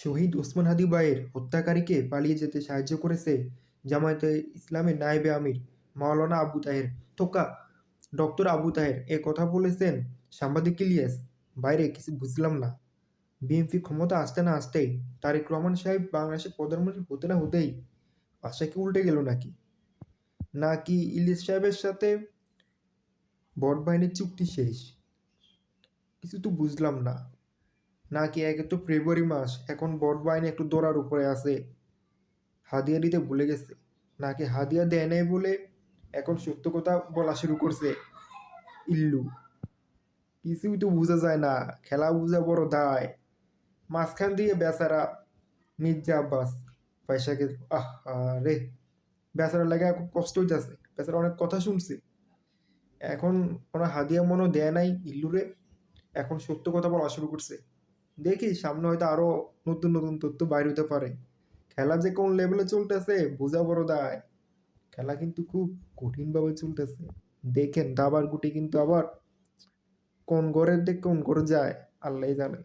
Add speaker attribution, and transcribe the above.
Speaker 1: শহীদ ওসমান হাদি ভাইয়ের হত্যাকারীকে পালিয়ে যেতে সাহায্য করেছে জামায়াতে ইসলামের নায়েবে আমির মাওলানা আবু তাহের তোকা ডক্টর আবু তাহের এ কথা বলেছেন সাংবাদিক ইলিয়াস। বাইরে কিছু বুঝলাম না। বিএনপি ক্ষমতা আসতে না আসতেই তারেক রহমান সাহেব বাংলাদেশের প্রধানমন্ত্রী হতে না হতেই ভাষা কি উল্টে গেল নাকি? নাকি ইলিয়াস সাহেবের সাথে ভোট বাহিনীর চুক্তি শেষ? কিছু তো বুঝলাম না। নাকি একে তো ফেব্রুয়ারি মাস, এখন ভোট বাহিনী একটু দৌড়ার উপরে আছে, হাদিয়া দিতে ভুলে গেছে? নাকি হাদিয়া দেয় নাই বলে এখন সত্য কথা বলা শুরু করছে ইল্লু? কিছুই তো বোঝা যায় না। খেলা বোঝা বড় দায়। মাঝখান দিয়ে বেচারা মির্জা আব্বাস পয়সা গেল। রে, বেচারা লাগে খুব কষ্ট হইতেছে। বেচারা অনেক কথা শুনছে। এখন কোনো হাদিয়া মনে হয় দেয় নাই ইল্লুরে, এখন সত্য কথা বলা শুরু করছে। দেখি সামনে হয়তো আরো নতুন নতুন তথ্য বাইর হতে পারে। খেলা যে কোন লেভেলে চলতেছে বোঝা বড় দায়। খেলা কিন্তু খুব কঠিনভাবে চলতেছে। দেখেন দাবার গুটি কিন্তু আবার কোন ঘরের দিক কোন ঘরে যায় আল্লাহই জানে।